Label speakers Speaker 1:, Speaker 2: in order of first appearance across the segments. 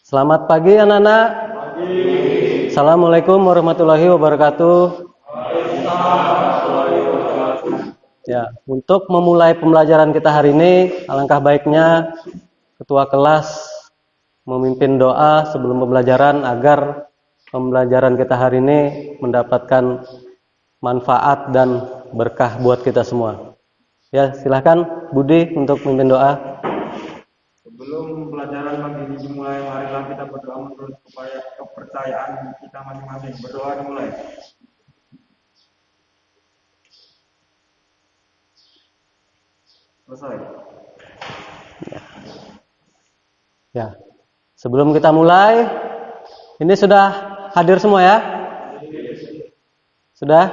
Speaker 1: Selamat pagi anak-anak. Assalamualaikum warahmatullahi wabarakatuh. Ya, untuk memulai pembelajaran kita hari ini, alangkah baiknya ketua kelas memimpin doa sebelum pembelajaran agar pembelajaran kita hari ini mendapatkan manfaat dan berkah buat kita semua. Ya, silahkan Budi untuk memimpin doa.
Speaker 2: Sebelum pelajaran pagi ini dimulai, marilah kita berdoa menurut kepercayaan kita masing-masing. Berdoa dimulai. Selesai.
Speaker 1: Ya. Sebelum kita mulai, ini sudah hadir semua ya? Sudah?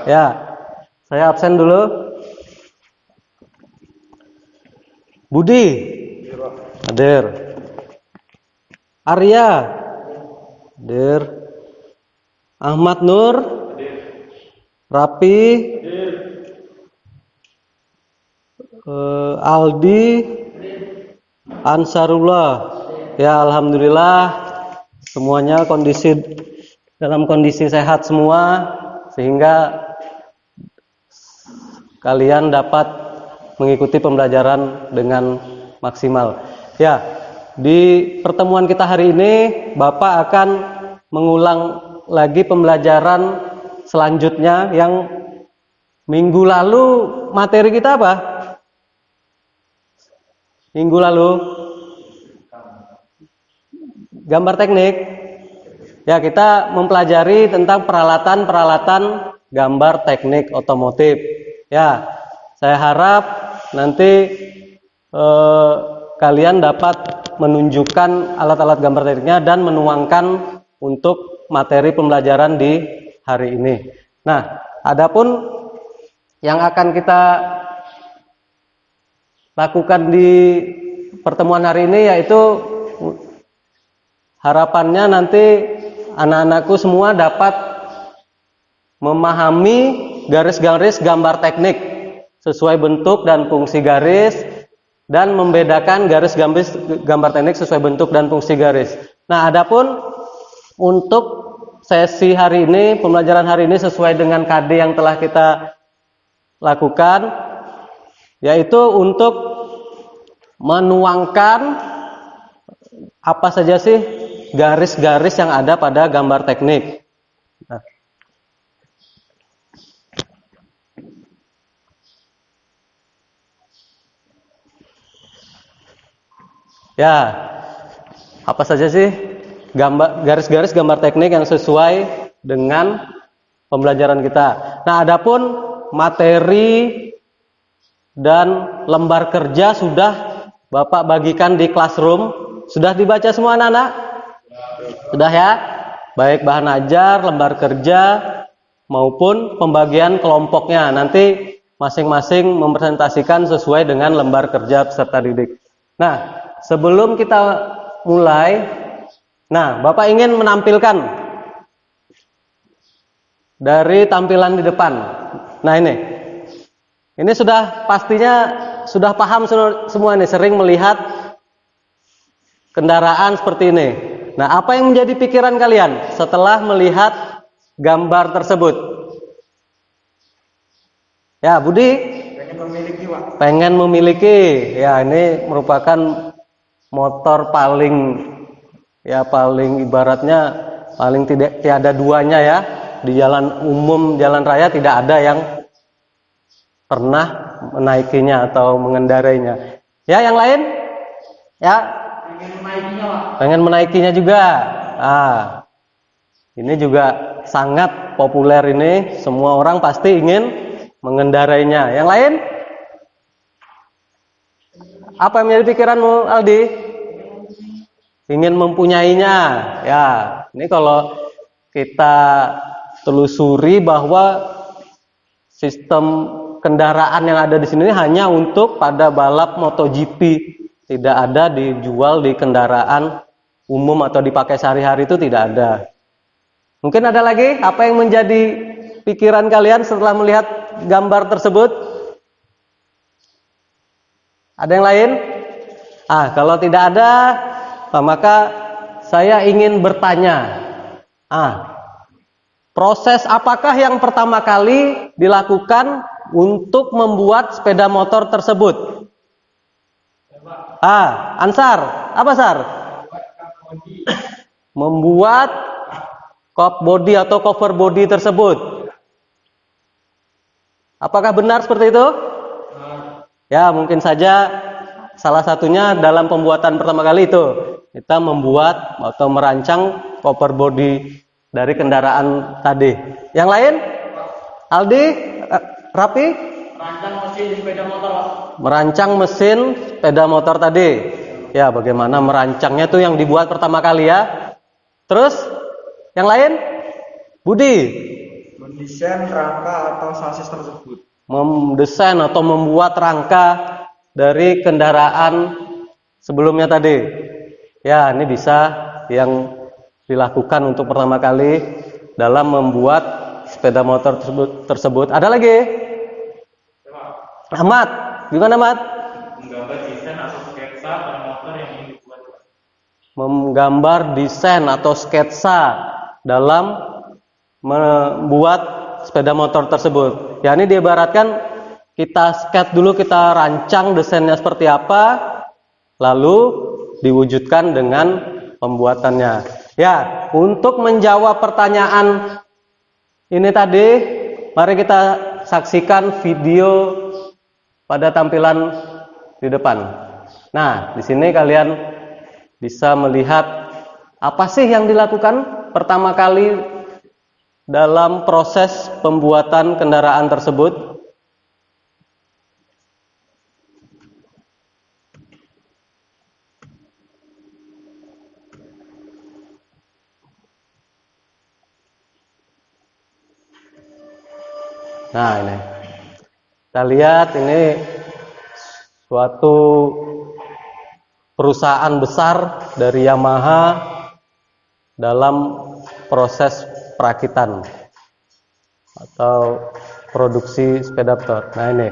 Speaker 1: Ya. Saya absen dulu. Budi hadir. Arya hadir. Ahmad Nur Rapi Aldi Ansarullah. Ya, alhamdulillah semuanya dalam kondisi sehat semua, sehingga kalian dapat mengikuti pembelajaran dengan maksimal. Ya, di pertemuan kita hari ini Bapak akan mengulang lagi pembelajaran selanjutnya yang minggu lalu. Materi kita apa? Minggu lalu gambar teknik. Ya, kita mempelajari tentang peralatan-peralatan gambar teknik otomotif. Ya, saya harap nanti kalian dapat menunjukkan alat-alat gambar tekniknya dan menuangkan untuk materi pembelajaran di hari ini. Nah, adapun yang akan kita lakukan di pertemuan hari ini yaitu harapannya nanti anak-anakku semua dapat memahami garis-garis gambar teknik sesuai bentuk dan fungsi garis, dan membedakan garis-garis gambar teknik sesuai bentuk dan fungsi garis. Nah, adapun untuk sesi hari ini, pembelajaran hari ini sesuai dengan KD yang telah kita lakukan, yaitu untuk menuangkan apa saja sih garis-garis yang ada pada gambar teknik. Nah, ya, apa saja sih garis-garis gambar teknik yang sesuai dengan pembelajaran kita. Nah, adapun materi dan lembar kerja sudah Bapak bagikan di classroom. Sudah dibaca semua anak-anak? Sudah ya? Baik bahan ajar, lembar kerja, maupun pembagian kelompoknya. Nanti masing-masing mempresentasikan sesuai dengan lembar kerja peserta didik. Nah, sebelum kita mulai, Bapak ingin menampilkan dari tampilan di depan. Nah, ini sudah pastinya sudah paham semua ini, sering melihat kendaraan seperti ini. Nah, apa yang menjadi pikiran kalian setelah melihat gambar tersebut? Ya, Budi?
Speaker 2: Pengen memiliki, Pak.
Speaker 1: Pengen memiliki. Ya, ini merupakan motor paling ibaratnya paling tiada duanya ya. Di jalan umum, jalan raya tidak ada yang pernah menaikinya atau mengendarainya. Ya, yang lain? Ya, pengen menaikinya juga. Ini juga sangat populer ini. Semua orang pasti ingin mengendarainya. Yang lain? Apa yang menjadi pikiranmu, Aldi? Ingin mempunyainya. Ya, ini kalau kita telusuri bahwa sistem kendaraan yang ada di sini hanya untuk pada balap MotoGP, tidak ada dijual di kendaraan umum atau dipakai sehari-hari, itu tidak ada. Mungkin ada lagi apa yang menjadi pikiran kalian setelah melihat gambar tersebut? Ada yang lain? Kalau tidak ada, Nah, maka saya ingin bertanya, proses apakah yang pertama kali dilakukan untuk membuat sepeda motor tersebut? Ansar, apa Sar? Membuat kop body atau cover body tersebut. Apakah benar seperti itu? Ya, mungkin saja salah satunya dalam pembuatan pertama kali itu kita membuat atau merancang cover body dari kendaraan tadi. Yang lain? Aldi, Rapi?
Speaker 2: Merancang mesin sepeda motor, Pak.
Speaker 1: Merancang mesin sepeda motor tadi. Ya, bagaimana merancangnya itu yang dibuat pertama kali ya. Terus yang lain? Budi?
Speaker 2: Mendesain rangka atau sasis tersebut.
Speaker 1: Mendesain atau membuat rangka dari kendaraan sebelumnya tadi. Ya, ini bisa yang dilakukan untuk pertama kali dalam membuat sepeda motor tersebut. Ada lagi? Ahmad, gimana Ahmad?
Speaker 2: Menggambar desain atau sketsa pada motor yang ingin dibuat.
Speaker 1: Menggambar desain atau sketsa dalam membuat sepeda motor tersebut. Ya, ini diibaratkan kita sketch dulu, kita rancang desainnya seperti apa, lalu diwujudkan dengan pembuatannya. Ya, untuk menjawab pertanyaan ini tadi, mari kita saksikan video pada tampilan di depan. Nah, di sini kalian bisa melihat apa sih yang dilakukan pertama kali dalam proses pembuatan kendaraan tersebut. Nah, ini kita lihat, ini suatu perusahaan besar dari Yamaha dalam proses perakitan atau produksi sepeda motor. Nah, ini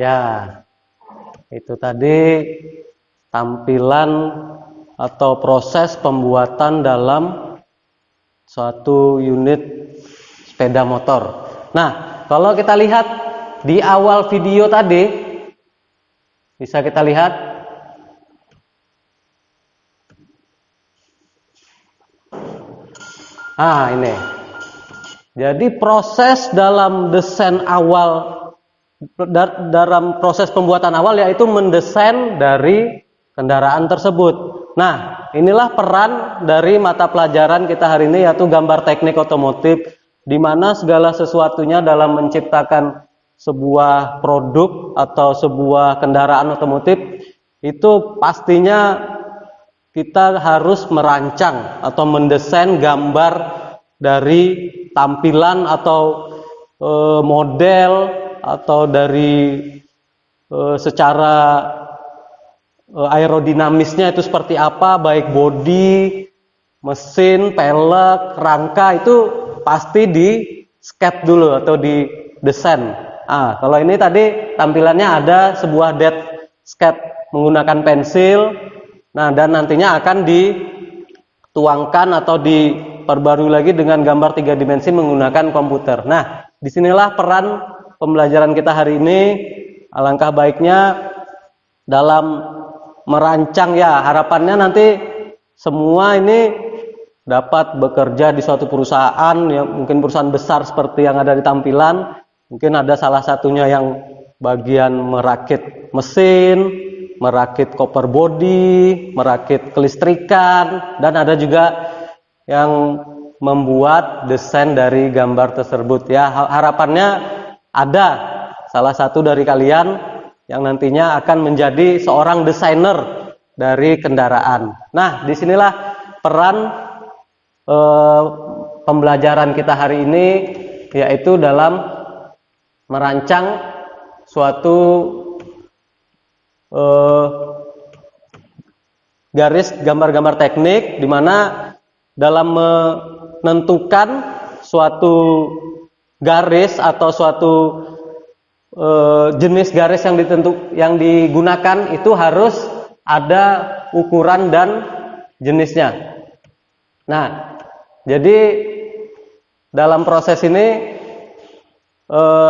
Speaker 1: ya, itu tadi tampilan atau proses pembuatan dalam suatu unit sepeda motor. Nah, kalau kita lihat di awal video tadi, bisa kita lihat ini. Jadi proses dalam desain awal, dalam proses pembuatan awal, yaitu mendesain dari kendaraan tersebut. Nah, inilah peran dari mata pelajaran kita hari ini, yaitu gambar teknik otomotif, di mana segala sesuatunya dalam menciptakan sebuah produk atau sebuah kendaraan otomotif itu pastinya kita harus merancang atau mendesain gambar dari tampilan atau model atau dari secara aerodinamisnya itu seperti apa, baik bodi, mesin, pelek, rangka itu pasti di sketch dulu atau di desain. Kalau ini tadi tampilannya ada sebuah dead sketch menggunakan pensil. Nah, dan nantinya akan dituangkan atau diperbarui lagi dengan gambar 3 dimensi menggunakan komputer. Nah, disinilah peran pembelajaran kita hari ini. Alangkah baiknya dalam merancang, ya harapannya nanti semua ini dapat bekerja di suatu perusahaan, yang mungkin perusahaan besar seperti yang ada di tampilan. Mungkin ada salah satunya yang bagian merakit mesin, merakit koper body, merakit kelistrikan, dan ada juga yang membuat desain dari gambar tersebut. Ya, harapannya ada salah satu dari kalian yang nantinya akan menjadi seorang desainer dari kendaraan. Nah, disinilah peran pembelajaran kita hari ini, yaitu dalam merancang suatu garis gambar-gambar teknik, di mana dalam menentukan suatu garis atau suatu jenis garis yang digunakan itu harus ada ukuran dan jenisnya. Nah, jadi dalam proses ini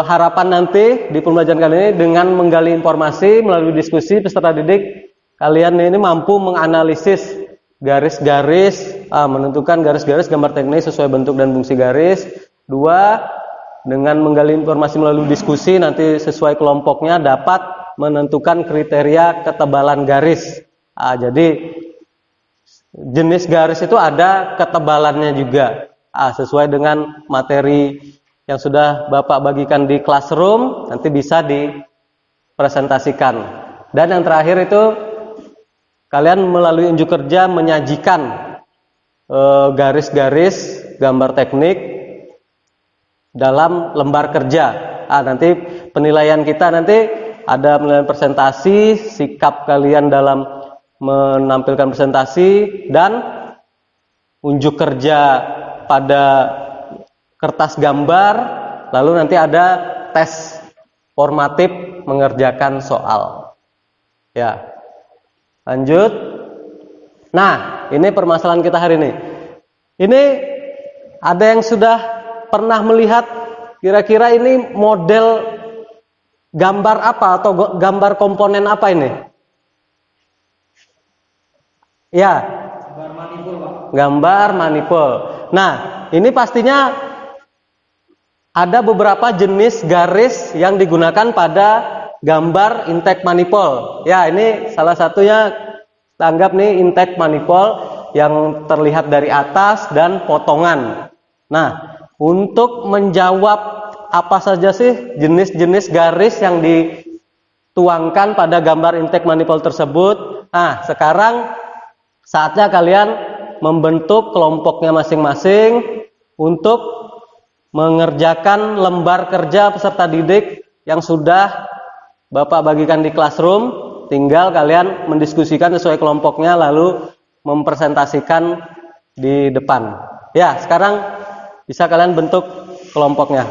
Speaker 1: harapan nanti di pembelajaran kali ini dengan menggali informasi melalui diskusi peserta didik, kalian ini mampu menganalisis garis-garis, menentukan garis-garis gambar teknik sesuai bentuk dan fungsi garis. 2, dengan menggali informasi melalui diskusi nanti sesuai kelompoknya dapat menentukan kriteria ketebalan garis. Jadi jenis garis itu ada ketebalannya juga, sesuai dengan materi yang sudah Bapak bagikan di classroom, nanti bisa dipresentasikan. Dan yang terakhir itu kalian melalui unjuk kerja menyajikan garis-garis gambar teknik dalam lembar kerja. Nanti penilaian kita nanti ada penilaian presentasi, sikap kalian dalam menampilkan presentasi, dan unjuk kerja pada kertas gambar. Lalu nanti ada tes formatif mengerjakan soal. Ya, lanjut. Nah, ini permasalahan kita hari ini. Ini ada yang sudah pernah melihat kira-kira ini model gambar apa atau gambar komponen apa ini? Ya, gambar manifold. Nah, ini pastinya ada beberapa jenis garis yang digunakan pada gambar intake manifold. Ya, ini salah satunya, anggap nih intake manifold yang terlihat dari atas dan potongan. Nah, untuk menjawab apa saja sih jenis-jenis garis yang dituangkan pada gambar intake manifold tersebut. Nah, sekarang saatnya kalian membentuk kelompoknya masing-masing untuk mengerjakan lembar kerja peserta didik yang sudah Bapak bagikan di classroom. Tinggal kalian mendiskusikan sesuai kelompoknya lalu mempresentasikan di depan. Ya, sekarang bisa kalian bentuk kelompoknya.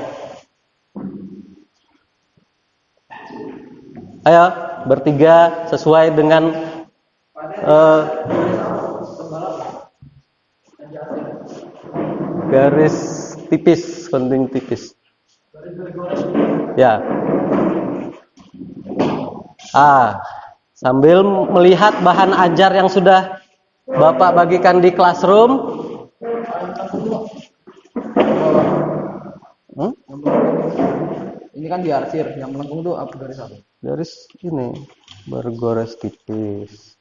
Speaker 1: Ayo, bertiga sesuai dengan garis tipis, penting tipis. Ya. Sambil melihat bahan ajar yang sudah Bapak bagikan di classroom.
Speaker 3: Ini kan diarsir, yang melengkung tuh apa garis apa?
Speaker 1: Garis ini bergores tipis.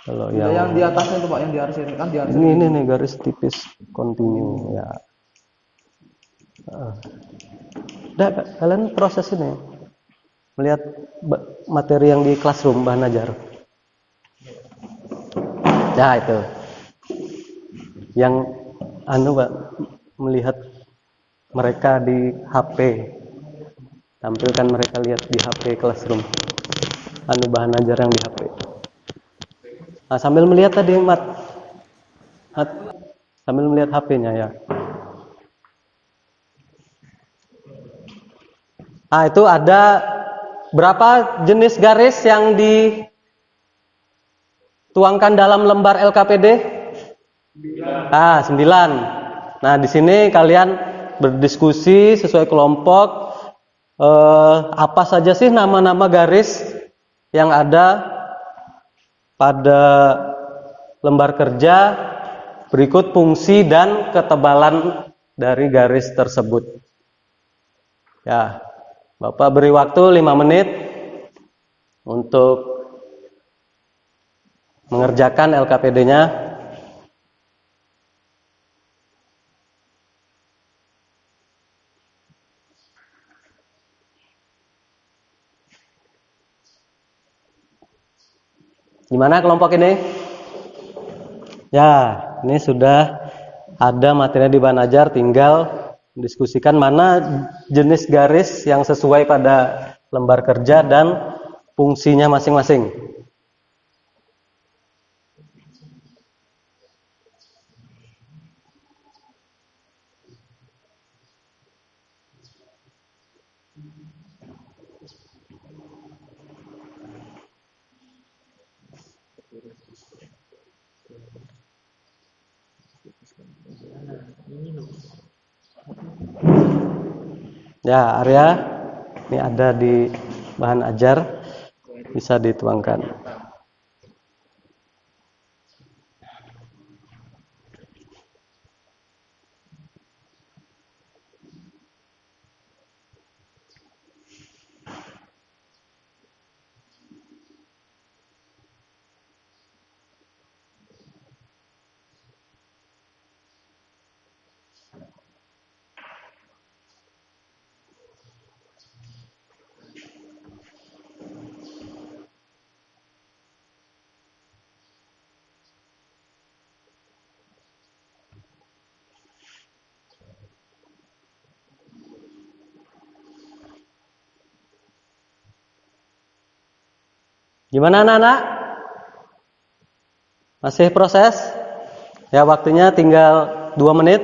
Speaker 1: Kalau
Speaker 3: yang di atasnya tuh Pak, yang diarsir kan diarsir.
Speaker 1: Ini nih garis tipis kontinu ya. Udah, kalian proses ini melihat materi yang di classroom bahan ajar. Nah, itu yang Pak, melihat mereka di HP, tampilkan mereka lihat di HP classroom, bahan ajar yang di HP. Nah, sambil melihat tadi sambil melihat HP-nya ya. Nah, itu ada berapa jenis garis yang dituangkan dalam lembar LKPD? 9. Nah, di sini kalian berdiskusi sesuai kelompok. Apa saja sih nama-nama garis yang ada pada lembar kerja, berikut fungsi dan ketebalan dari garis tersebut. Ya, Bapak beri waktu 5 menit untuk mengerjakan LKPD-nya. Gimana kelompok ini? Ya, ini sudah ada materi di bahan ajar, tinggal diskusikan mana jenis garis yang sesuai pada lembar kerja dan fungsinya masing-masing. Ya, Arya, ini ada di bahan ajar, bisa dituangkan. Gimana anak-anak? Masih proses? Ya, waktunya tinggal 2 menit.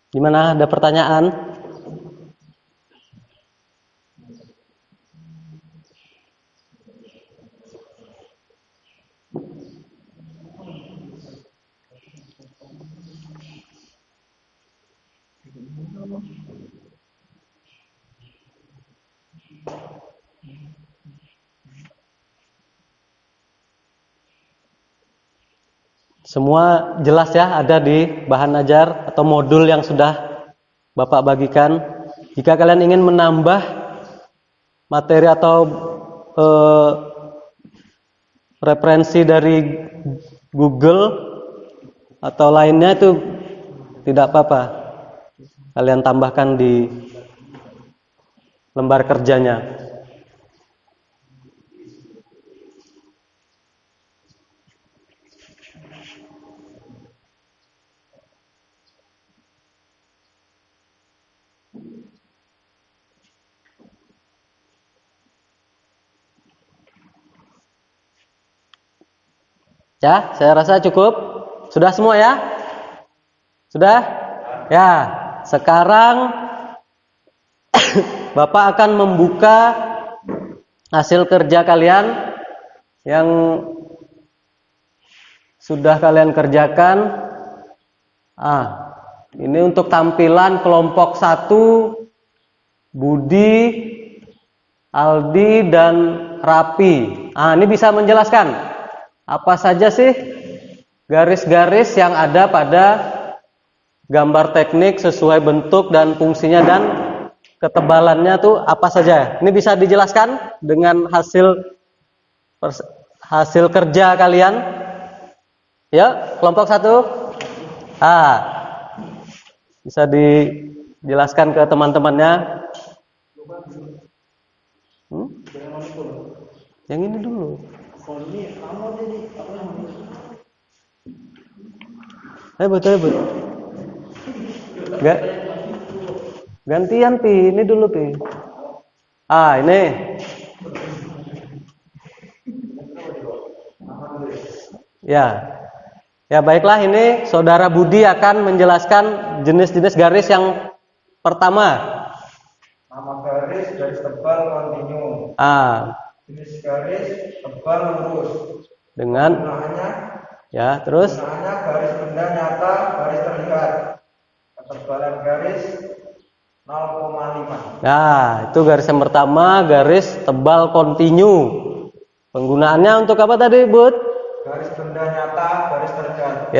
Speaker 1: Gimana? Ada pertanyaan? Semua jelas ya, ada di bahan ajar atau modul yang sudah Bapak bagikan. Jika kalian ingin menambah materi atau referensi dari Google atau lainnya, itu tidak apa-apa. Kalian tambahkan di lembar kerjanya. Ya, saya rasa cukup. Sudah semua ya? Sudah? Ya, sekarang Bapak akan membuka hasil kerja kalian yang sudah kalian kerjakan. Ini untuk tampilan kelompok 1, Budi, Aldi, dan Rapi. Ini bisa menjelaskan apa saja sih garis-garis yang ada pada gambar teknik sesuai bentuk dan fungsinya dan ketebalannya tuh apa saja. Ini bisa dijelaskan dengan hasil kerja kalian. Ya, kelompok 1. Bisa jelaskan ke teman-temannya. Yang ini dulu. Betul. Gantian Pi, ini dulu Pi. Ini. Ya baiklah, ini Saudara Budi akan menjelaskan jenis-jenis garis yang pertama.
Speaker 2: Nama garis tebal kontinu. Jenis garis tebal lurus.
Speaker 1: Dengan
Speaker 2: Penggunaannya
Speaker 1: terus
Speaker 2: garis benda nyata, garis terlihat. Ketebalan garis 0,5.
Speaker 1: Itu garis yang pertama, garis tebal kontinu. Penggunaannya untuk apa tadi, Bud?
Speaker 2: Garis benda nyata, garis terlihat.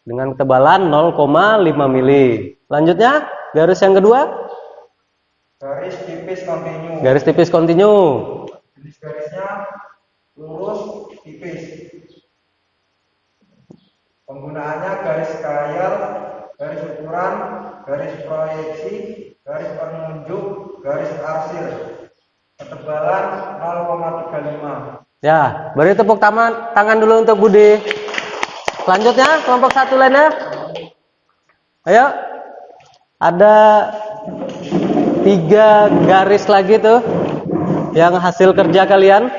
Speaker 1: Dengan ketebalan 0,5 mili. Selanjutnya, garis yang kedua,
Speaker 2: garis tipis kontinu.
Speaker 1: Garis tipis kontinu.
Speaker 2: Jenis garisnya lurus, tipis. Penggunaannya garis khayal, garis ukuran, garis proyeksi, garis penunjuk, garis arsir. Ketebalan 0,35.
Speaker 1: Beri tepuk tangan dulu untuk Budi. Selanjutnya, kelompok satu lainnya. Ayo. Ada 3 garis lagi tuh yang hasil kerja kalian.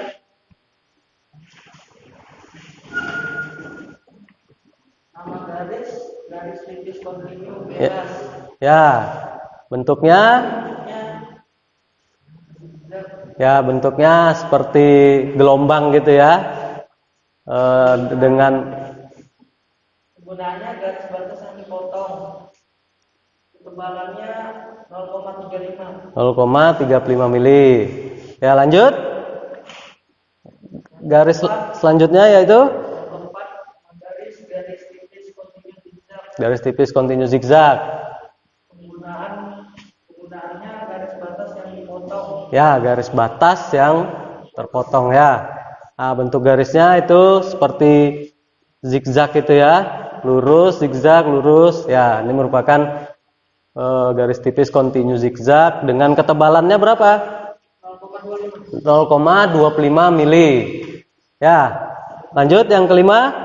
Speaker 3: Nama garis tipis kontinu
Speaker 1: bentuknya seperti gelombang gitu ya. Dengan
Speaker 3: penggunaannya garis batas yang dipotong. Ketebalannya
Speaker 1: 0,35 mili. Lanjut. Garis selanjutnya yaitu garis tipis kontinu zigzag.
Speaker 3: Penggunaannya garis batas yang dipotong.
Speaker 1: Garis batas yang terpotong bentuk garisnya itu seperti zigzag itu ya. Lurus, zigzag, lurus. Ini merupakan garis tipis kontinu zigzag dengan ketebalannya berapa? 0,25 mili. Lanjut yang kelima.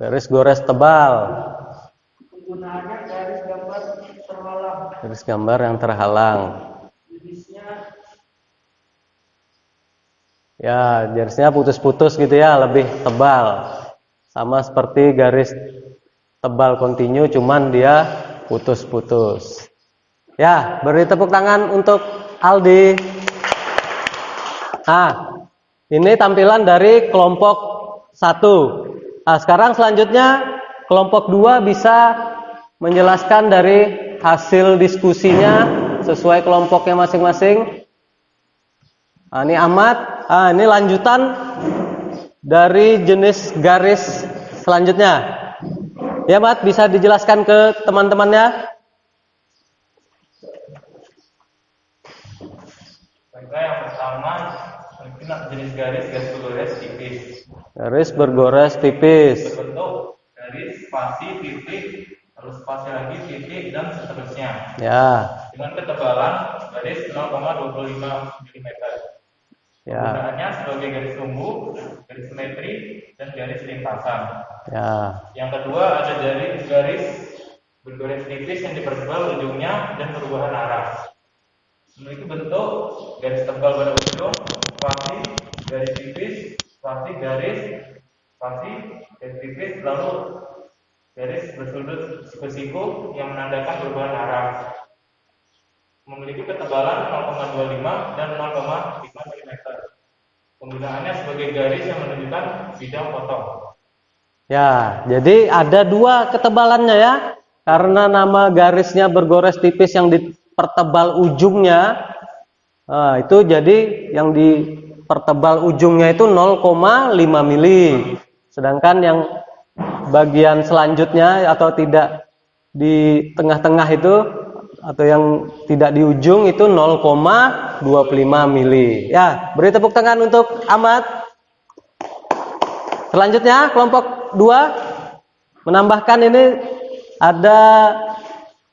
Speaker 1: Garis gores tebal.
Speaker 3: Penggunaannya garis gambar terhalang.
Speaker 1: Garis gambar yang terhalang. Garisnya putus-putus gitu ya, lebih tebal. Sama seperti garis tebal kontinu, cuman dia putus-putus. Beri tepuk tangan untuk Aldi. Ini tampilan dari kelompok 1. Sekarang selanjutnya kelompok 2 bisa menjelaskan dari hasil diskusinya sesuai kelompoknya masing-masing. Ini Ahmad. Ini lanjutan dari jenis garis selanjutnya. Mat, bisa dijelaskan ke teman-temannya?
Speaker 4: Baiklah, yang pertama jenis garis bergores tipis.
Speaker 1: Garis bergores tipis.
Speaker 4: Berbentuk garis spasi titik, terus spasi lagi titik dan seterusnya. Dengan ketebalan garis 0,25 mm. Penggunaannya sebagai garis tumbuh, garis simetri, dan garis lintasan. Yang kedua ada garis bergores tipis yang dipertebal ujungnya dan perubahan arah. Memiliki bentuk garis tebal pada ujung, spasi, garis tipis, spasi, garis tipis, lalu garis bersudut siku-siku yang menandakan perubahan arah. Memiliki ketebalan 0,25 dan 0,5 mm. Penggunaannya sebagai garis yang menunjukkan bidang potong.
Speaker 1: Jadi ada 2 ketebalannya ya. Karena nama garisnya bergores tipis yang dipertebal ujungnya, itu jadi yang dipertebal ujungnya itu 0,5 mili. Sedangkan yang bagian selanjutnya atau tidak di tengah-tengah itu atau yang tidak di ujung itu 0,25 mili. Beri tepuk tangan untuk Ahmad. Selanjutnya kelompok 2 menambahkan ini ada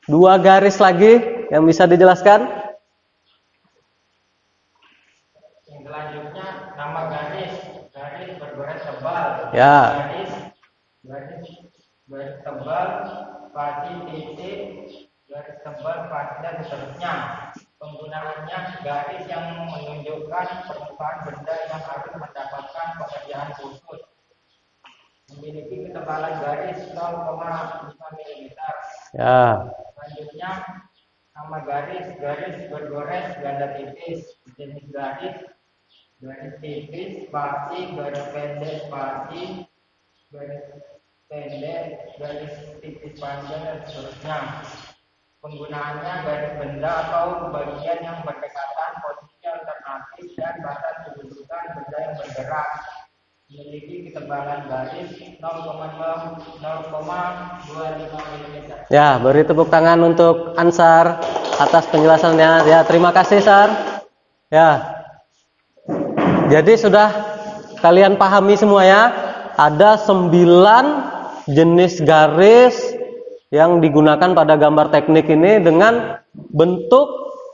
Speaker 1: 2 garis lagi yang bisa dijelaskan?
Speaker 5: Yang selanjutnya nama garis bergores tebal.
Speaker 1: Ya.
Speaker 5: Garis tebal, spasi titik, garis tebal, spasi dan seterusnya. Penggunaannya garis yang menunjukkan permukaan benda yang harus mendapatkan pekerjaan khusus. Memiliki ketebalan garis 0,5 mm.
Speaker 1: Ya.
Speaker 5: Selanjutnya nama garis bergores ganda tipis. Jenis garis tipis, spasi, garis pendek, spasi, garis pendek, garis tipis panjang dan seterusnya. Penggunaannya garis benda atau bagian yang berdekatan, posisi alternatif dan batas kedudukan benda yang bergerak. Memiliki ketebalan garis 0,25 mm.
Speaker 1: Ya, beri tepuk tangan untuk Ansar atas penjelasannya. Ya, terima kasih, Sar. Ya. Jadi sudah kalian pahami semua ya. Ada 9 jenis garis yang digunakan pada gambar teknik ini dengan bentuk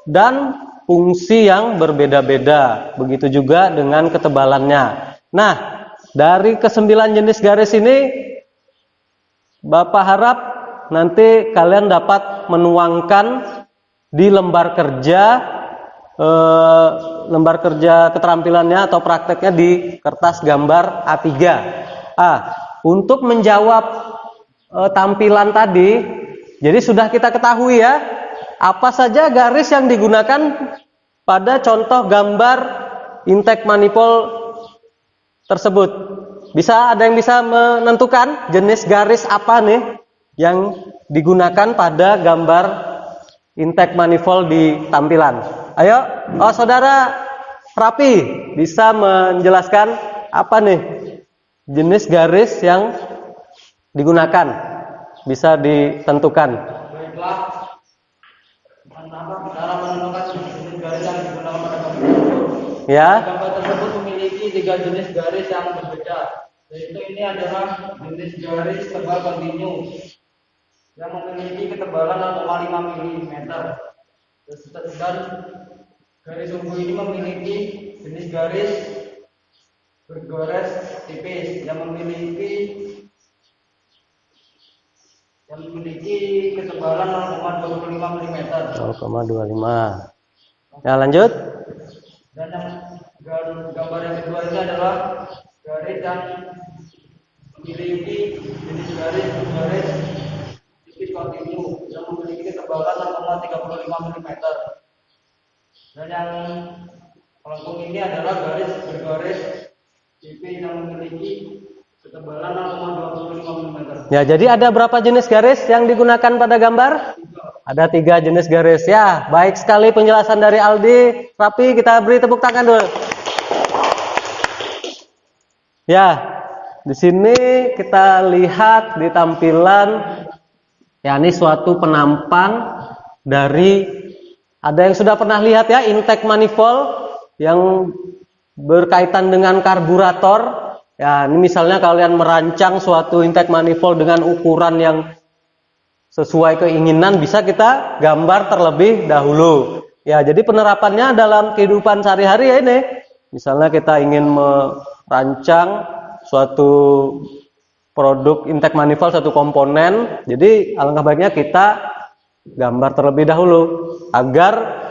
Speaker 1: dan fungsi yang berbeda-beda. Begitu juga dengan ketebalannya. Nah, dari ke-9 jenis garis ini, Bapak harap nanti kalian dapat menuangkan di lembar kerja keterampilannya atau prakteknya di kertas gambar A3. Untuk menjawab tampilan tadi, jadi sudah kita ketahui ya, apa saja garis yang digunakan pada contoh gambar intake manifold tersebut. Ada yang bisa menentukan jenis garis apa nih yang digunakan pada gambar intake manifold di tampilan? Ayo, saudara Rapi bisa menjelaskan apa nih jenis garis yang digunakan, bisa ditentukan.
Speaker 3: Baiklah. Cara menentukan jenis garis yang digunakan pada gambar tersebut.
Speaker 1: Ya.
Speaker 3: Gambar tersebut memiliki 3 jenis garis yang berbeda. Yaitu ini adalah jenis garis tebal kontinu yang memiliki ketebalan 0,5 mm. Dan garis ungu ini memiliki jenis garis bergores tipis yang memiliki ketebalan 0,25 mm.
Speaker 1: 0,25. Ya, lanjut.
Speaker 3: Dan yang gambar yang kedua ini adalah garis yang memiliki jenis garis tipis kontinu yang memiliki ketebalan 0,35 mm. Dan yang melengkung ini adalah garis bergores tipis yang memiliki ketebalan 0,25 mm.
Speaker 1: Ya, jadi ada berapa jenis garis yang digunakan pada gambar? Ada 3 jenis garis. Ya, baik sekali penjelasan dari Aldi. Rapi, kita beri tepuk tangan dulu. Ya, di sini kita lihat di tampilan, ya ini suatu penampang dari, ada yang sudah pernah lihat ya, intake manifold yang berkaitan dengan karburator. Ya, ini misalnya kalian merancang suatu intake manifold dengan ukuran yang sesuai keinginan, bisa kita gambar terlebih dahulu. Ya, jadi penerapannya dalam kehidupan sehari-hari ya ini. Misalnya kita ingin merancang suatu produk intake manifold, satu komponen, jadi alangkah baiknya kita gambar terlebih dahulu agar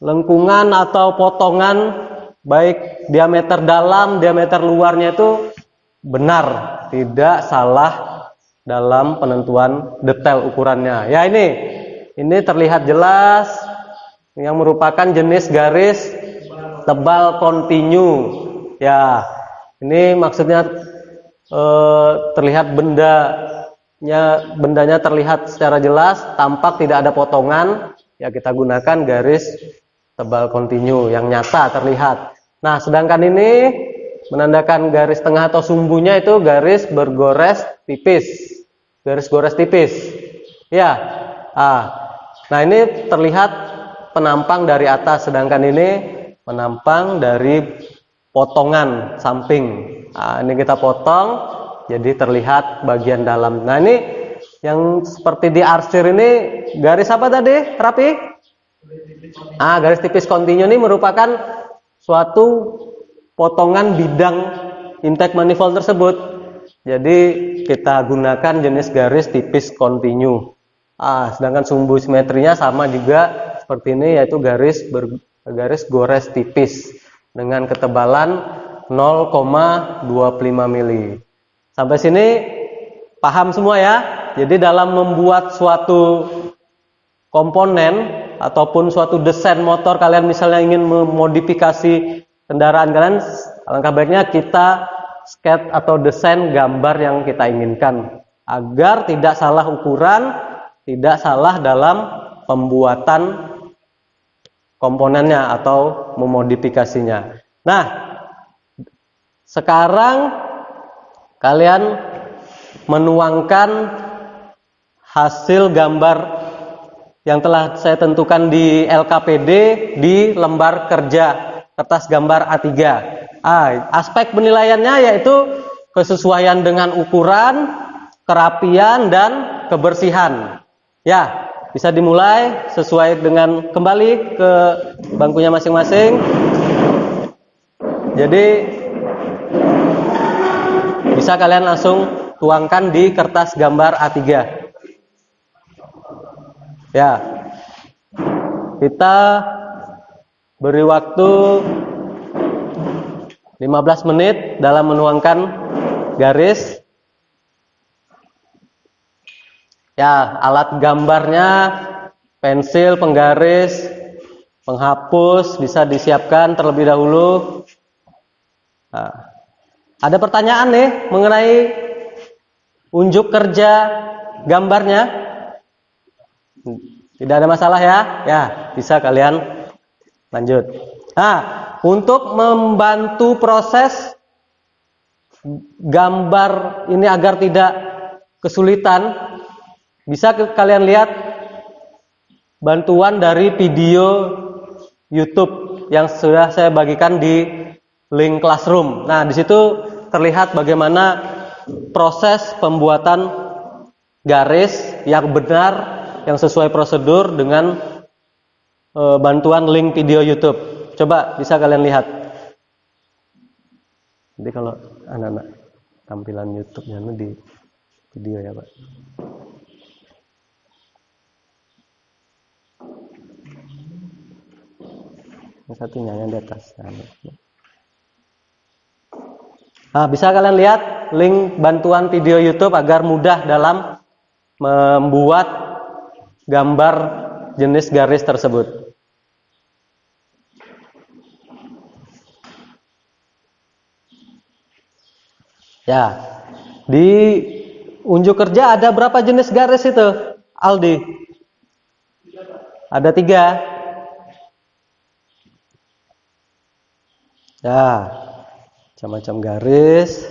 Speaker 1: lengkungan atau potongan baik diameter dalam, diameter luarnya itu benar, tidak salah dalam penentuan detail ukurannya. Ya, ini terlihat jelas yang merupakan jenis garis tebal kontinu. Ya, ini maksudnya terlihat bendanya terlihat secara jelas, tampak tidak ada potongan. Ya, kita gunakan garis tebal kontinu yang nyata terlihat. Nah, sedangkan ini menandakan garis tengah atau sumbunya itu garis bergores tipis. Garis gores tipis. Ya. Nah, ini terlihat penampang dari atas, sedangkan ini penampang dari potongan samping. Ini kita potong jadi terlihat bagian dalam. Nah, ini Yang seperti diarsir ini garis apa tadi, Rapi? Garis tipis kontinu ini merupakan suatu potongan bidang intake manifold tersebut. Jadi kita gunakan jenis garis tipis kontinu. Sedangkan sumbu simetrinya sama juga seperti ini, yaitu garis gores tipis dengan ketebalan 0,25 mili. Sampai sini paham semua ya? Jadi dalam membuat suatu komponen ataupun suatu desain motor, kalian misalnya ingin memodifikasi kendaraan kalian, alangkah baiknya kita sketch atau desain gambar yang kita inginkan agar tidak salah ukuran, tidak salah dalam pembuatan komponennya atau memodifikasinya. Nah, sekarang kalian menuangkan hasil gambar yang telah saya tentukan di LKPD di lembar kerja kertas gambar A3. Aspek penilaiannya yaitu kesesuaian dengan ukuran, kerapian, dan kebersihan. Ya, bisa dimulai sesuai dengan kembali ke bangkunya masing-masing. Jadi bisa kalian langsung tuangkan di kertas gambar A3. Ya, kita beri waktu 15 menit dalam menuangkan garis. Ya, alat gambarnya, pensil, penggaris, penghapus bisa disiapkan terlebih dahulu. Ada pertanyaan nih mengenai unjuk kerja gambarnya? Tidak ada masalah ya? Ya, bisa kalian lanjut. Untuk membantu proses gambar ini agar tidak kesulitan, bisa kalian lihat bantuan dari video YouTube yang sudah saya bagikan di link Classroom. Nah, di situ terlihat bagaimana proses pembuatan garis yang benar, yang sesuai prosedur dengan bantuan link video YouTube. Coba bisa kalian lihat. Jadi kalau anak-anak tampilan YouTube-nya di video ya, Pak. Yang satunya yang di atas. Bisa kalian lihat link bantuan video YouTube agar mudah dalam membuat gambar jenis garis tersebut. Ya, di unjuk kerja ada berapa jenis garis itu, Aldi? Ada 3. Ya, macam-macam garis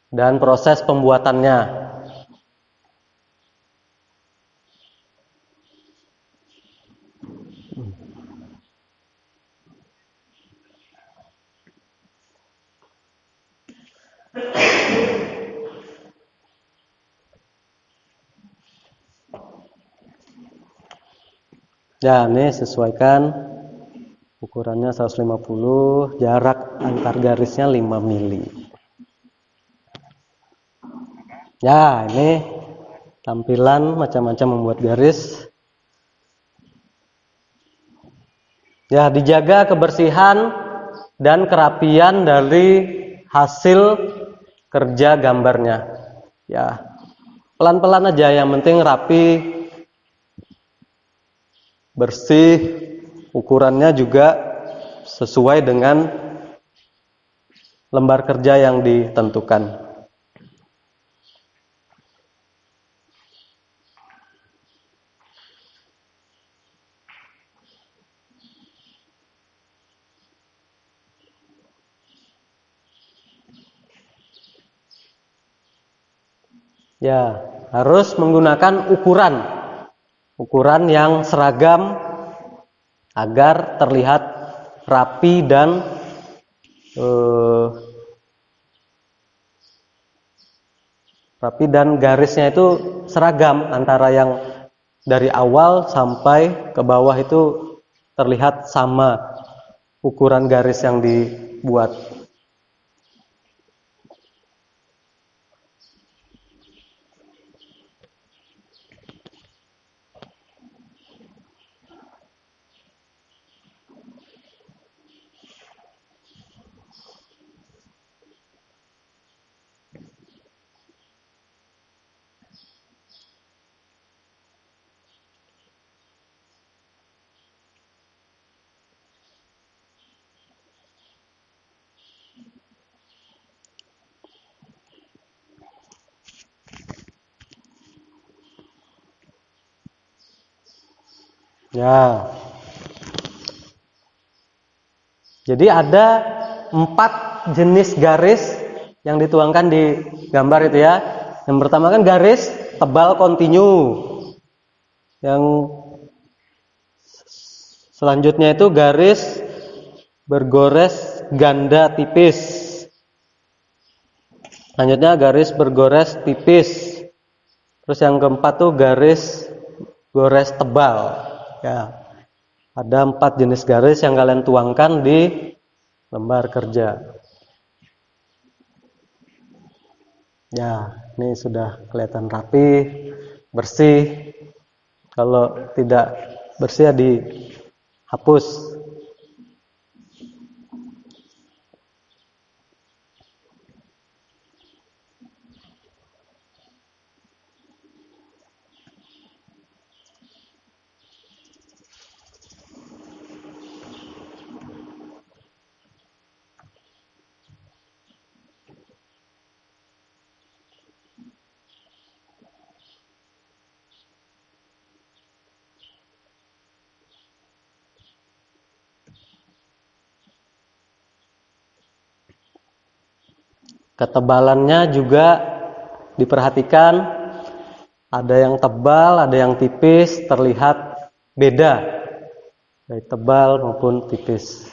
Speaker 1: dan proses pembuatannya. Ya, ini sesuaikan ukurannya 150, jarak antar garisnya 5 mili. Ya, ini tampilan macam-macam membuat garis. Ya, dijaga kebersihan dan kerapian dari hasil kerja gambarnya. Ya, pelan-pelan aja, yang penting rapi, bersih, ukurannya juga sesuai dengan lembar kerja yang ditentukan. Ya, harus menggunakan ukuran yang seragam agar terlihat rapi dan rapi dan garisnya itu seragam antara yang dari awal sampai ke bawah itu terlihat sama ukuran garis yang dibuat. Ya. Jadi ada 4 jenis garis yang dituangkan di gambar itu ya. Yang pertama kan garis tebal kontinu. Yang selanjutnya itu garis bergores ganda tipis. Selanjutnya garis bergores tipis. Terus yang keempat tuh garis gores tebal. Ya, ada 4 jenis garis yang kalian tuangkan di lembar kerja. Ya, ini sudah kelihatan rapi, bersih. Kalau tidak bersih ya dihapus. Ketebalannya juga diperhatikan, ada yang tebal, ada yang tipis, terlihat beda, baik tebal maupun tipis.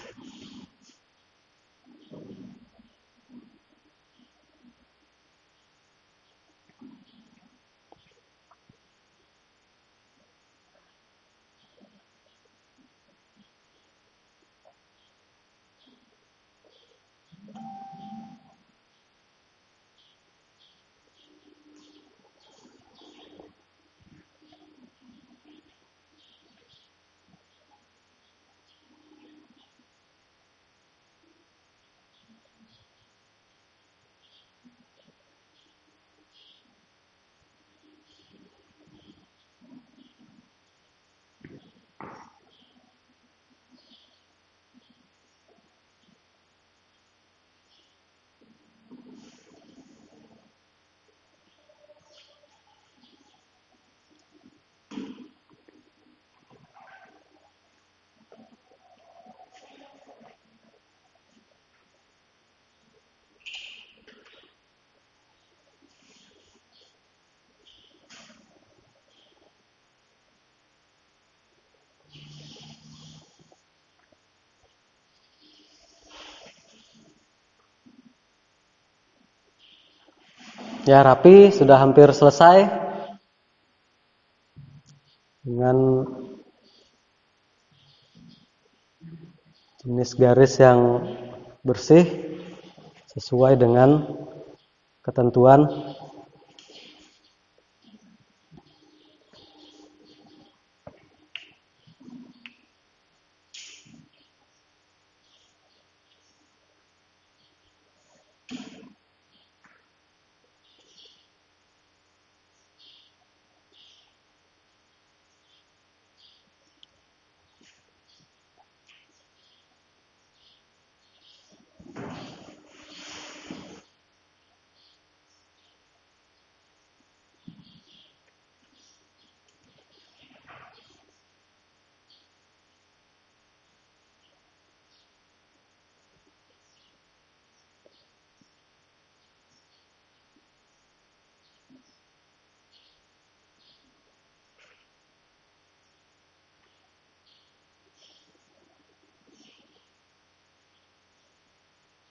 Speaker 1: Ya, rapi, sudah hampir selesai dengan jenis garis yang bersih sesuai dengan ketentuan.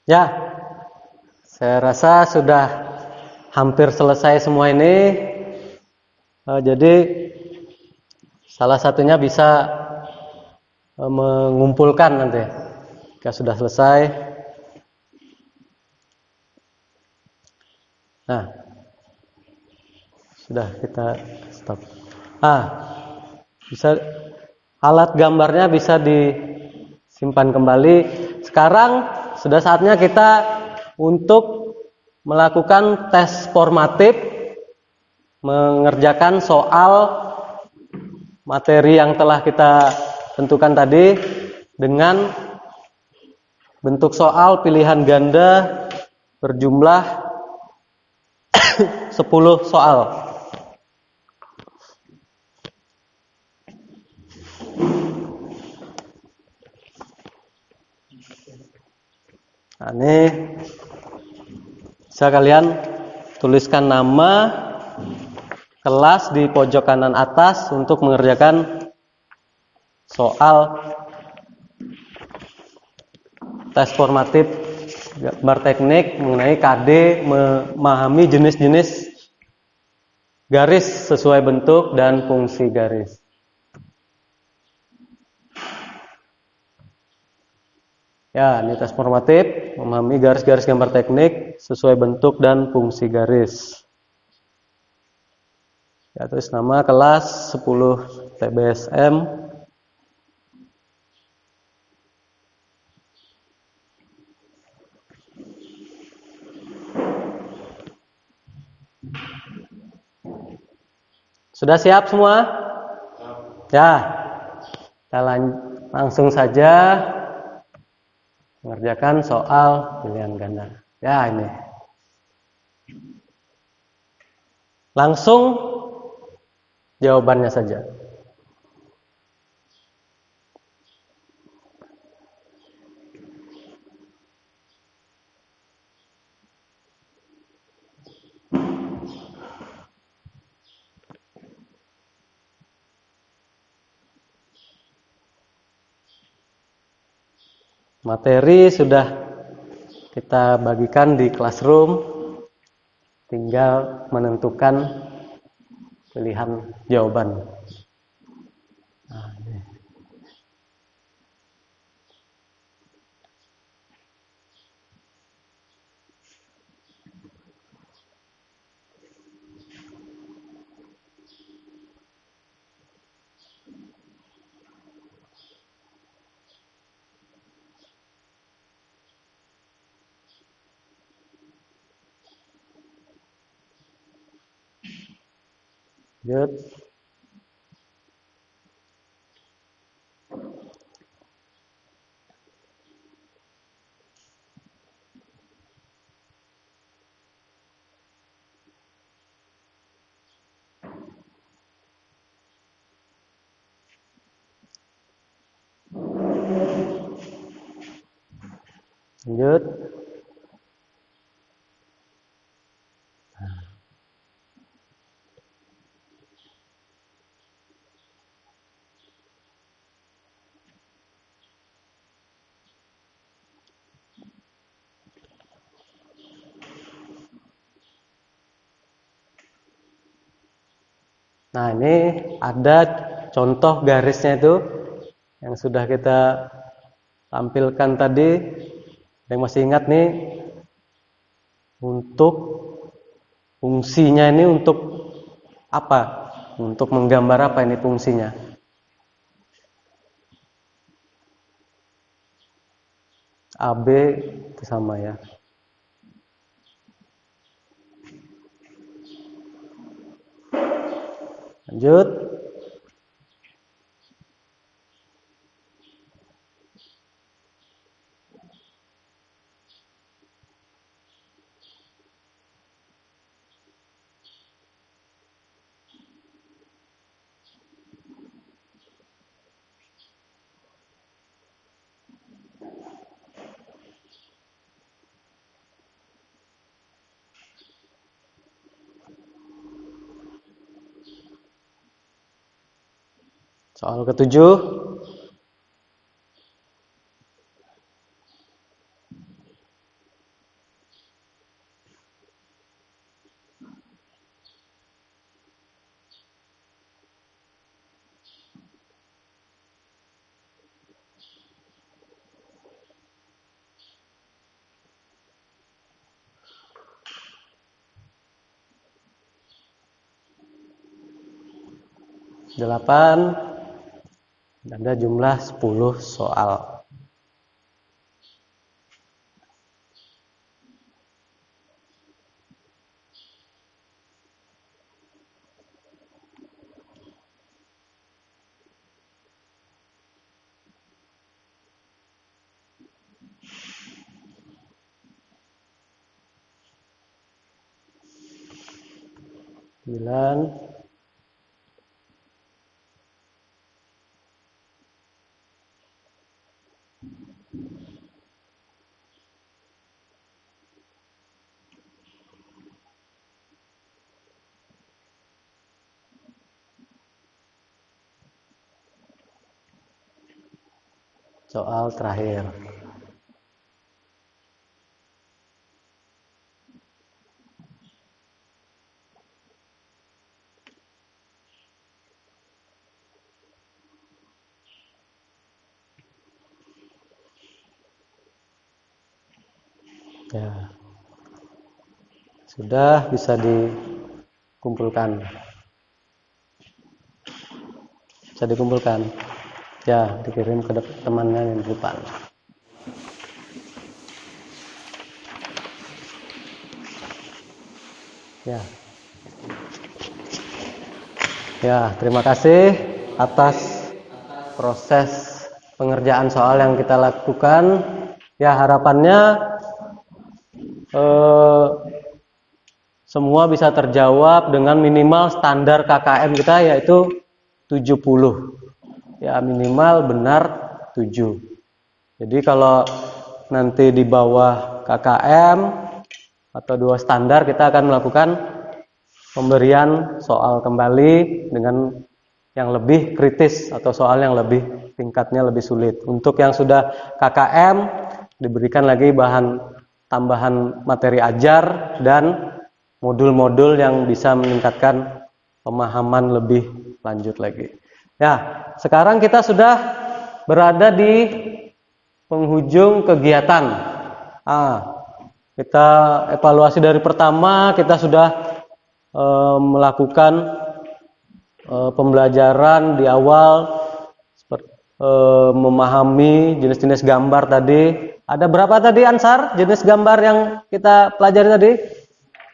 Speaker 1: Ya, saya rasa sudah hampir selesai semua ini. Jadi salah satunya bisa mengumpulkan nanti jika sudah selesai. Nah, sudah kita stop. Bisa alat gambarnya bisa disimpan kembali. Sekarang sudah saatnya kita untuk melakukan tes formatif, mengerjakan soal materi yang telah kita tentukan tadi dengan bentuk soal pilihan ganda berjumlah 10 soal. Nah, ini bisa kalian tuliskan nama kelas di pojok kanan atas untuk mengerjakan soal tes formatif gambar teknik mengenai KD, memahami jenis-jenis garis sesuai bentuk dan fungsi garis. Ya, ini tes formatif, memahami garis-garis gambar teknik sesuai bentuk dan fungsi garis. Ya, tulis nama kelas 10 TBSM. Sudah siap semua? Ya, kita langsung saja mengerjakan soal pilihan ganda. Ya, ini. Langsung jawabannya saja. Materi sudah kita bagikan di classroom, tinggal menentukan pilihan jawaban. Nah, ini. Lanjut. Lanjut. Nah, ini ada contoh garisnya itu yang sudah kita tampilkan tadi. Yang masih ingat nih, untuk fungsinya ini untuk apa? Untuk menggambar apa ini fungsinya? AB itu sama ya. Lanjut. Soal ketujuh. 8. Ada jumlah 10 soal. Sembilan. Soal terakhir. Ya. Sudah bisa dikumpulkan. Bisa dikumpulkan. Ya, dikirim ke temannya yang di depan. Ya. Ya, terima kasih atas proses pengerjaan soal yang kita lakukan. Ya, harapannya semua bisa terjawab dengan minimal standar KKM kita yaitu 70. Ya, minimal benar 7. Jadi kalau nanti di bawah KKM atau 2 standar, kita akan melakukan pemberian soal kembali dengan yang lebih kritis atau soal yang lebih tingkatnya lebih sulit. Untuk yang sudah KKM diberikan lagi bahan tambahan materi ajar dan modul-modul yang bisa meningkatkan pemahaman lebih lanjut lagi. Ya, sekarang kita sudah berada di penghujung kegiatan. Kita evaluasi dari pertama, kita sudah melakukan pembelajaran di awal, memahami jenis-jenis gambar tadi. Ada berapa tadi Ansar jenis gambar yang kita pelajari tadi?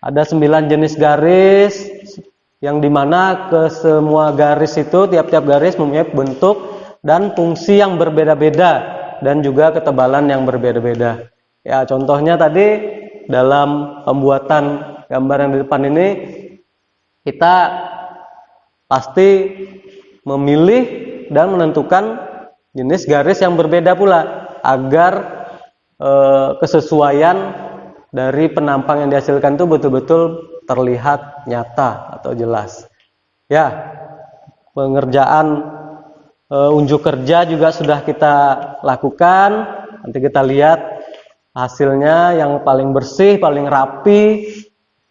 Speaker 1: Ada 9 jenis garis, yang dimana ke semua garis itu, tiap-tiap garis mempunyai bentuk dan fungsi yang berbeda-beda dan juga ketebalan yang berbeda-beda. Ya, contohnya tadi dalam pembuatan gambar yang di depan ini, kita pasti memilih dan menentukan jenis garis yang berbeda pula agar kesesuaian dari penampang yang dihasilkan itu betul-betul terlihat nyata atau jelas. Ya, pengerjaan unjuk kerja juga sudah kita lakukan. Nanti kita lihat hasilnya yang paling bersih, paling rapi,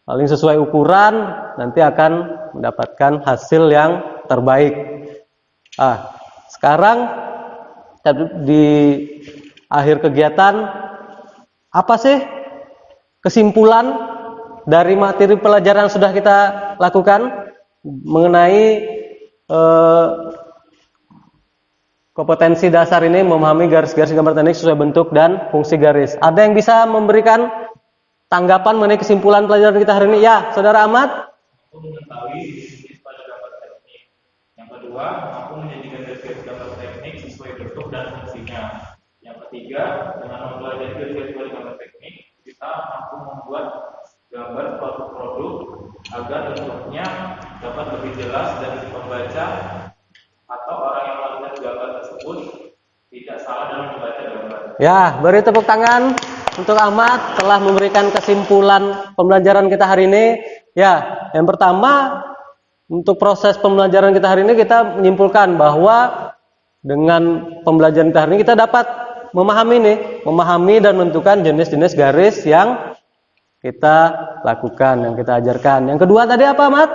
Speaker 1: paling sesuai ukuran, nanti akan mendapatkan hasil yang terbaik. Sekarang di akhir kegiatan, apa sih kesimpulan dari materi pelajaran yang sudah kita lakukan mengenai kompetensi dasar ini, memahami garis-garis gambar teknik sesuai bentuk dan fungsi garis. Ada yang bisa memberikan tanggapan mengenai kesimpulan pelajaran kita hari ini? Ya, Saudara Ahmad.
Speaker 4: Mampu mengetahui jenis pada gambar teknik. Yang kedua, mampu menjadikan garis-garis gambar teknik sesuai bentuk dan fungsinya. Yang ketiga, dengan mempelajari garis-garis pada gambar teknik, kita mampu membuat gambar suatu produk agar bentuknya dapat lebih jelas dan pembaca atau orang yang melihat gambar tersebut tidak salah dalam membaca gambar.
Speaker 1: Ya, beri tepuk tangan untuk Ahmad telah memberikan kesimpulan pembelajaran kita hari ini. Ya, yang pertama, untuk proses pembelajaran kita hari ini kita menyimpulkan bahwa dengan pembelajaran kita hari ini kita dapat memahami dan menentukan jenis-jenis garis yang kita lakukan, yang kita ajarkan. Yang kedua tadi apa, Ahmad?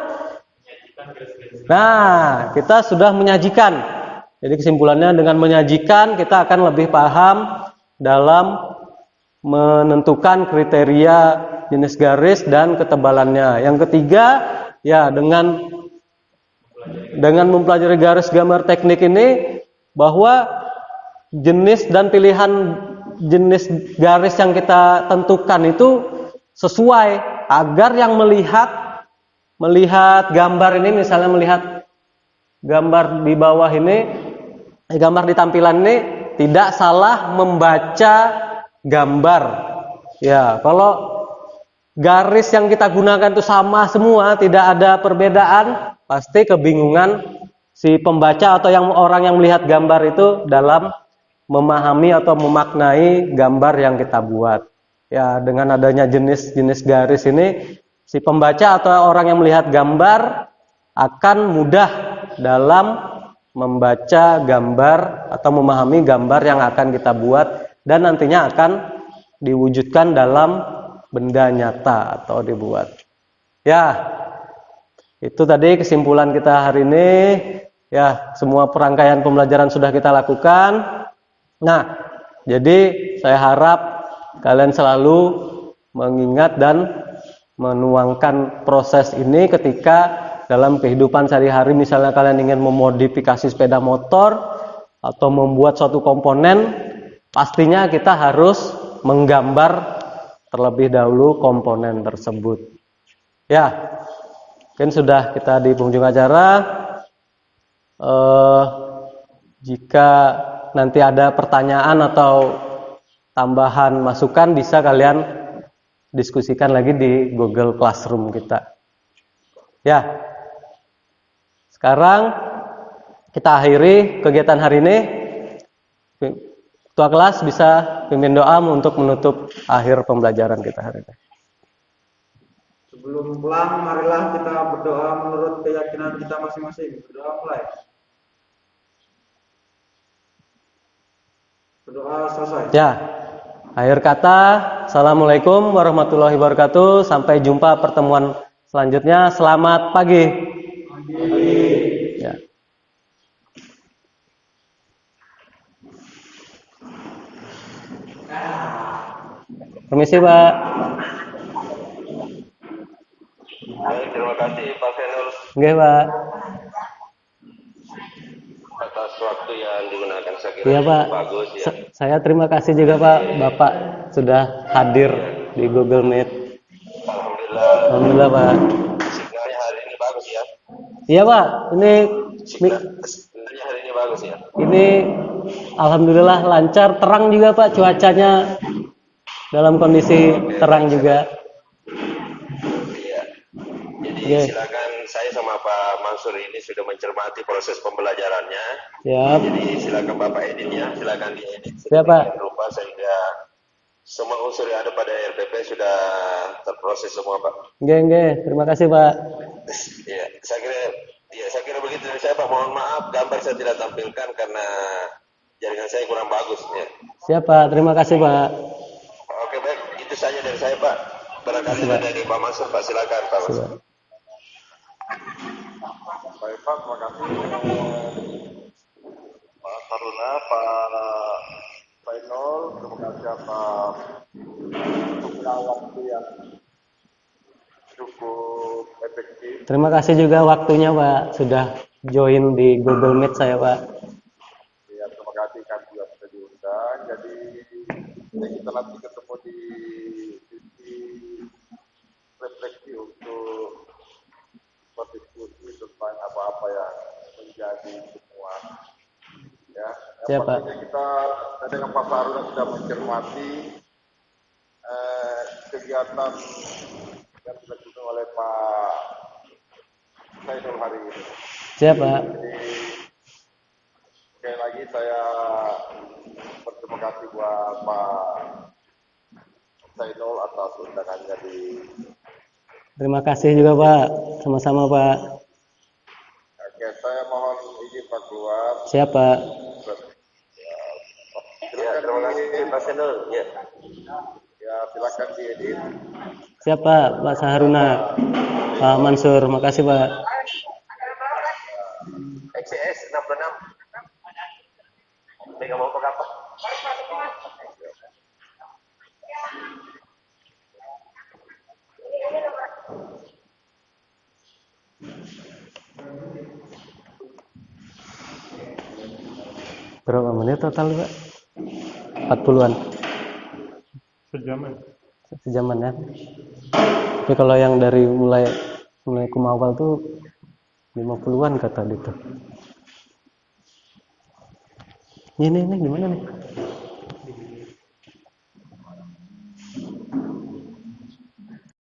Speaker 1: Nah, kita sudah menyajikan. Jadi kesimpulannya dengan menyajikan kita akan lebih paham dalam menentukan kriteria jenis garis dan ketebalannya. Yang ketiga, ya dengan dengan mempelajari garis gambar teknik ini bahwa jenis dan pilihan jenis garis yang kita tentukan itu sesuai agar yang melihat gambar ini, misalnya melihat gambar di bawah ini, gambar di tampilan ini tidak salah membaca gambar. Ya, kalau garis yang kita gunakan itu sama semua, tidak ada perbedaan, pasti kebingungan si pembaca atau orang yang melihat gambar itu dalam memahami atau memaknai gambar yang kita buat. Ya, dengan adanya jenis-jenis garis ini, si pembaca atau orang yang melihat gambar akan mudah dalam membaca gambar atau memahami gambar yang akan kita buat dan nantinya akan diwujudkan dalam benda nyata atau dibuat. Ya, itu tadi kesimpulan kita hari ini. Ya, semua perangkaian pembelajaran sudah kita lakukan. Nah, jadi saya harap kalian selalu mengingat dan menuangkan proses ini ketika dalam kehidupan sehari-hari. Misalnya kalian ingin memodifikasi sepeda motor atau membuat suatu komponen, pastinya kita harus menggambar terlebih dahulu komponen tersebut. Ya, mungkin sudah kita di penghujung acara. Jika nanti ada pertanyaan atau tambahan masukan, bisa kalian diskusikan lagi di Google Classroom kita. Ya, sekarang kita akhiri kegiatan hari ini. Ketua kelas bisa pimpin doa untuk menutup akhir pembelajaran kita hari ini.
Speaker 2: Sebelum pulang, marilah kita berdoa menurut keyakinan kita masing-masing. Berdoa mulai. Berdoa selesai.
Speaker 1: Ya, akhir kata, Assalamualaikum warahmatullahi wabarakatuh. Sampai jumpa pertemuan selanjutnya. Selamat pagi. Ya. Permisi, Pak.
Speaker 6: Baik, terima kasih Pak Senul
Speaker 1: Oke, Pak.
Speaker 6: atas waktu yang digunakan, saya kira
Speaker 1: Iya, Pak.
Speaker 6: bagus ya.
Speaker 1: Saya terima kasih juga, Pak. Bapak sudah hadir di Google Meet.
Speaker 6: Alhamdulillah.
Speaker 1: Alhamdulillah, Pak.
Speaker 6: Signalnya hari ini bagus ya.
Speaker 1: Iya, Pak.
Speaker 6: Signalnya hari ini bagus ya.
Speaker 1: Ini alhamdulillah lancar, terang juga, Pak. Cuacanya dalam kondisi terang juga.
Speaker 6: Iya. Jadi
Speaker 1: Oke.
Speaker 6: silakan, saya sama Pak Mansur ini sudah mencermati proses pembelajarannya.
Speaker 1: Siap.
Speaker 6: Jadi silakan Bapak editnya, silakan diedit
Speaker 1: Siap, Pak.
Speaker 6: sedemikian rupa sehingga semua unsur yang ada pada RPP sudah terproses semua, Pak.
Speaker 1: Oke. Terima kasih, Pak.
Speaker 6: Ya, saya kira begitu dari saya, Pak. Mohon maaf gambar saya tidak tampilkan karena jaringan saya kurang bagus ya.
Speaker 1: Siap, Pak. Terima kasih, Pak.
Speaker 6: Oke, baik. Itu saja dari saya, Pak. Barangkali ada dari Pak Mansur, Pak. Silakan, Pak Mansur.
Speaker 1: Siap.
Speaker 7: Baik Pak, terima kasih Pak Taruna, Pak Fainol, terima kasih Pak untuk waktu yang cukup efektif.
Speaker 1: Terima kasih juga waktunya, Pak. Sudah join di Google Meet saya, Pak.
Speaker 7: Ya, terima kasih kami juga sudah diundang. Jadi kita nanti ketemu di sisi refleksi untuk berdiskusi tentang apa-apa yang menjadi temuan. Ya, yang
Speaker 1: Siap, Pak.
Speaker 7: pastinya kita dengan Pak Saruna sudah mencermati kegiatan yang dilakukan oleh Pak Sainul hari ini.
Speaker 1: Siap, Pak.
Speaker 7: Jadi sekali lagi saya berterima kasih buat Pak Sainul atas undangannya di.
Speaker 1: Terima kasih juga, Pak. Sama-sama, Pak.
Speaker 7: Oke, saya mohon izin Pak keluar.
Speaker 1: Siap, Pak.
Speaker 6: Ya, terima kasih, Pak Senul. Ya.
Speaker 7: Ya, silakan diedit.
Speaker 1: Siap, Pak. Pak Saharuna. Pak Mansur. Makasih, Pak.
Speaker 6: XCS 66. Tidak mau pakai apa?
Speaker 1: Berapa menit total, Pak? 40-an. Sejaman ya. Tapi kalau yang dari mulai awal tuh 50-an kata dia tuh. Ini gimana nih?